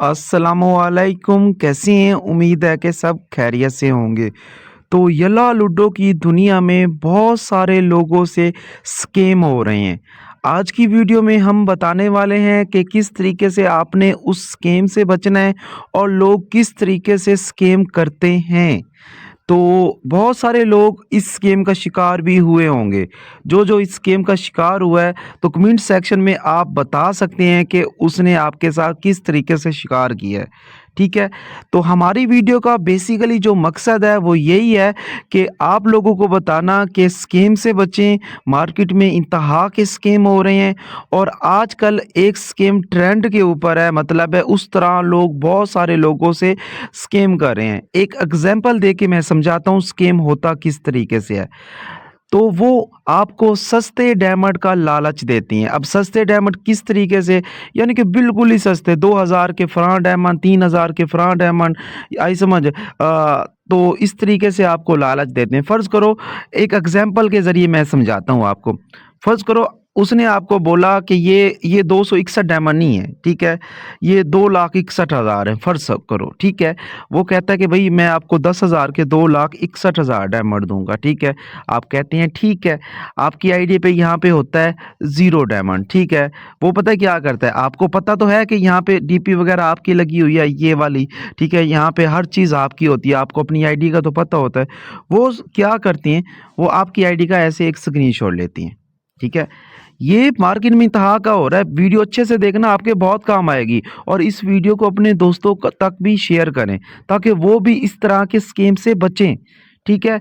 अस्सलामुअलैकुम, कैसे हैं? उम्मीद है कि सब खैरियत से होंगे। तो यला लूडो की दुनिया में बहुत सारे लोगों से स्कैम हो रहे हैं। आज की वीडियो में हम बताने वाले हैं कि किस तरीके से आपने उस स्कैम से बचना है और लोग किस तरीके से स्कैम करते हैं। तो बहुत सारे लोग इस गेम का शिकार भी हुए होंगे। जो इस गेम का शिकार हुआ है, तो कमेंट सेक्शन में आप बता सकते हैं कि उसने आपके साथ किस तरीके से शिकार किया है। ठीक है? तो हमारी वीडियो का बेसिकली जो मकसद है वो यही है कि आप लोगों को बताना कि स्कैम से बचें। मार्केट में इंतहा के स्कैम हो रहे हैं और आजकल एक स्कैम ट्रेंड के ऊपर है, मतलब है उस तरह लोग बहुत सारे लोगों से स्कैम कर रहे हैं। एक एग्जांपल देके मैं समझाता हूँ स्कैम होता किस तरीके से है। तो वो आपको सस्ते डायमंड का लालच देती हैं। अब सस्ते डायमंड किस तरीके से, यानी कि बिल्कुल ही सस्ते 2000 के फ्रां डायमंड, 3000 के फ्रां डायमंड, आई समझ। तो इस तरीके से आपको लालच देते हैं। फ़र्ज़ करो, एक एग्जांपल के ज़रिए मैं समझाता हूँ आपको। फ़र्ज़ करो उसने आपको बोला कि ये 261 डायमंड नहीं है, ठीक है? ये 2,61,000 है, फ़र्ज़ करो, ठीक है? वो कहता है कि भई मैं आपको 10,000 के 2,61,000 डायमंड दूँगा, ठीक है? आप कहते हैं ठीक है। आपकी आईडी पे यहाँ पे होता है 0 डायमंड, ठीक है? वो पता है क्या करता है, आपको पता तो है कि यहाँ पे डीपी वगैरह आपकी लगी हुई है, ये वाली, ठीक है? यहाँ पे हर चीज़ आपकी होती है, आपको अपनी आईडी का तो पता होता है। वो क्या करती हैं, वो आपकी आईडी का ऐसे एक स्क्रीनशॉट लेती हैं, ठीक है? ये मार्केट में इंतहा का हो रहा है। वीडियो अच्छे से देखना, आपके बहुत काम आएगी और इस वीडियो को अपने दोस्तों तक भी शेयर करें ताकि वो भी इस तरह के स्कैम से बचें, ठीक है?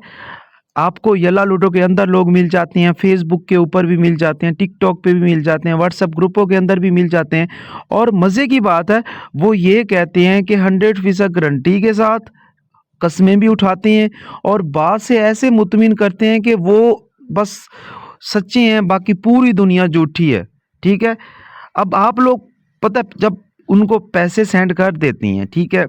आपको यला लूडो के अंदर लोग मिल जाते हैं, फेसबुक के ऊपर भी मिल जाते हैं, टिकटॉक पे भी मिल जाते हैं, व्हाट्सएप ग्रुपों के अंदर भी मिल जाते हैं। और मज़े की बात है, वो ये कहते हैं कि 100% गारंटी के साथ कस्में भी उठाते हैं और बात से ऐसे मुतमिन करते हैं कि वो बस सच्चे हैं, बाकी पूरी दुनिया झूठी है, ठीक है? अब आप लोग, पता है, जब उनको पैसे सेंड कर देती हैं, ठीक है?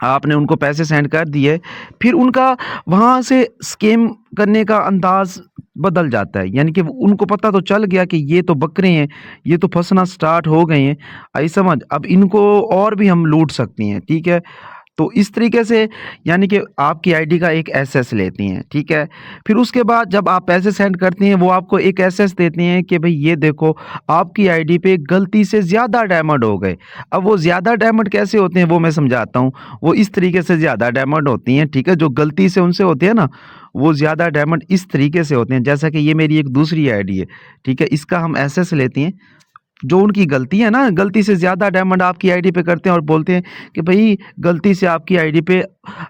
आपने उनको पैसे सेंड कर दिए, फिर उनका वहाँ से स्कैम करने का अंदाज़ बदल जाता है। यानी कि उनको पता तो चल गया कि ये तो बकरे हैं, ये तो फँसना स्टार्ट हो गए हैं, आई समझ। अब इनको और भी हम लूट सकती हैं, ठीक है? तो इस तरीके से, यानी कि आपकी आईडी का एक एसएस लेती हैं, ठीक है? फिर उसके बाद जब आप पैसे सेंड करती हैं, वो आपको एक एसएस देती हैं कि भई ये देखो, आपकी आईडी पे गलती से ज़्यादा डायमंड हो गए। अब वो ज़्यादा डायमंड कैसे होते हैं वो मैं समझाता हूँ। वो इस तरीके से ज़्यादा डायमंड होती हैं, ठीक है? जो गलती से उनसे होते हैं ना, वो ज़्यादा डायमंड इस तरीके से होते हैं, जैसा कि ये मेरी एक दूसरी आईडी है, ठीक है? इसका हम एसएस लेते हैं। जो उनकी गलती है ना, गलती से ज़्यादा डायमंड आपकी आईडी पे करते हैं और बोलते हैं कि भई गलती से आपकी आईडी पे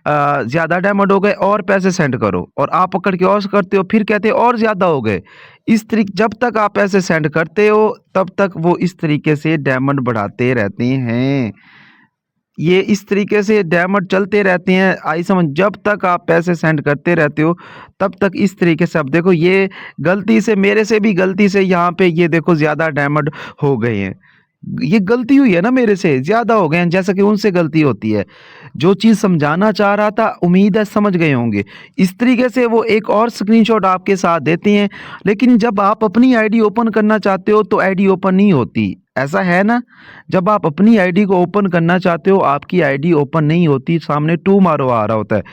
ज़्यादा डायमंड हो गए और पैसे सेंड करो, और आप पकड़ के और करते हो, फिर कहते हैं और ज़्यादा हो गए। इस तरीके जब तक आप पैसे सेंड करते हो तब तक वो इस तरीके से डायमंड बढ़ाते रहते हैं। ये इस तरीके से डायमंड चलते रहते हैं, आई समझ। जब तक आप पैसे सेंड करते रहते हो तब तक इस तरीके से। अब देखो, ये गलती से, मेरे से भी गलती से यहाँ पे ये देखो ज़्यादा डायमंड हो गए हैं। ये गलती हुई है ना, मेरे से ज़्यादा हो गए हैं, जैसा कि उनसे गलती होती है। जो चीज़ समझाना चाह रहा था, उम्मीद है समझ गए होंगे। इस तरीके से वो एक और स्क्रीनशॉट आपके साथ देते हैं, लेकिन जब आप अपनी आईडी ओपन करना चाहते हो तो आईडी ओपन नहीं होती। ऐसा है ना? जब आप अपनी आईडी को ओपन करना चाहते हो, आपकी आईडी ओपन नहीं होती, सामने टू मारो आ रहा होता है।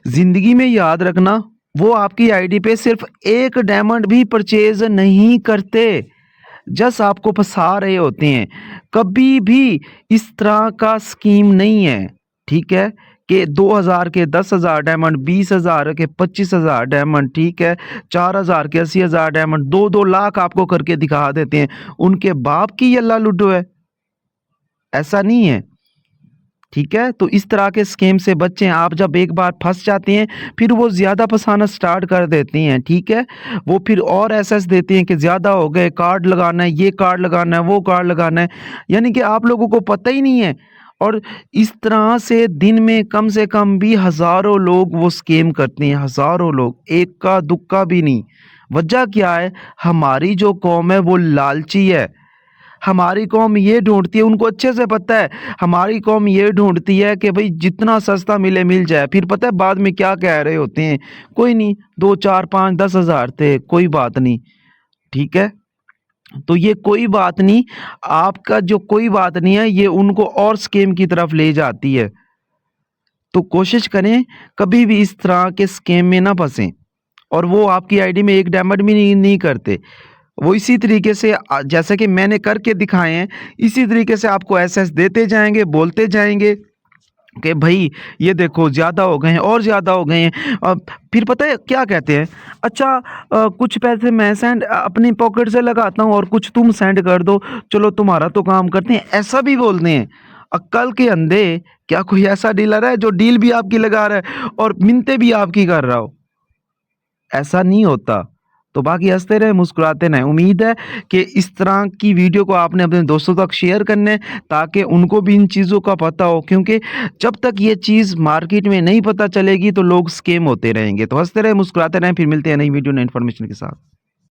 ज़िंदगी में याद रखना, वो आपकी आईडी पे सिर्फ़ 1 डायमंड भी परचेज़ नहीं करते। जस्ट आपको फँसा रहे होते हैं। कभी भी इस तरह का स्कीम नहीं है, ठीक है? कि 2000 के 10,000 डायमंड, 20,000 के 25,000 डायमंड, ठीक है? 4,000 के 80,000 डायमंड, 2-2 लाख आपको करके दिखा देते हैं। उनके बाप की ये लूडो है, ऐसा नहीं है। ठीक है? तो इस तरह के स्कैम से बचें। आप जब एक बार फँस जाते हैं, फिर वो ज़्यादा फँसाना स्टार्ट कर देती हैं, ठीक है? वो फिर और एसएस देती हैं कि ज़्यादा हो गए, कार्ड लगाना है, ये कार्ड लगाना है, वो कार्ड लगाना है। यानी कि आप लोगों को पता ही नहीं है। और इस तरह से दिन में कम से कम भी हज़ारों लोग वो स्कैम करते हैं, हज़ारों लोग, एक का दुक्का भी नहीं। वजह क्या है? हमारी जो कौम है वो लालची है। हमारी कौम ये ढूँढती है, उनको अच्छे से पता है, हमारी कौम ये ढूँढती है कि भई जितना सस्ता मिले मिल जाए। फिर पता है बाद में क्या कह रहे होते हैं, कोई नहीं, 2, 4, 5, 10,000 थे, कोई बात नहीं, ठीक है? तो ये कोई बात नहीं, आपका जो कोई बात नहीं है, ये उनको और स्कैम की तरफ ले जाती है। तो कोशिश करें कभी भी इस तरह के स्कैम में ना फँसें, और वो आपकी आईडी में एक डायमंड भी नहीं करते। वो इसी तरीके से जैसे कि मैंने करके दिखाए हैं, इसी तरीके से आपको एसएस देते जाएँगे, बोलते जाएँगे कि भई ये देखो ज़्यादा हो गए हैं और ज़्यादा हो गए हैं। फिर पता है क्या कहते हैं? अच्छा, कुछ पैसे मैं अपनी पॉकेट से लगाता हूँ और कुछ तुम सेंड कर दो, चलो तुम्हारा तो काम करते हैं, ऐसा भी बोलते हैं। अक्ल के अंधे, क्या कोई ऐसा डीलर है जो डील भी आपकी लगा रहा है और मिन्नतें भी आपकी कर रहा हो? ऐसा नहीं होता। तो बाकी हँसते रहें, मुस्कुराते रहें। उम्मीद है कि इस तरह की वीडियो को आपने अपने दोस्तों तक शेयर करना है, ताकि उनको भी इन चीज़ों का पता हो, क्योंकि जब तक ये चीज़ मार्केट में नहीं पता चलेगी तो लोग स्कैम होते रहेंगे। तो हँसते रहें, मुस्कुराते रहें, फिर मिलते हैं नई वीडियो, नई इन्फॉर्मेशन के साथ।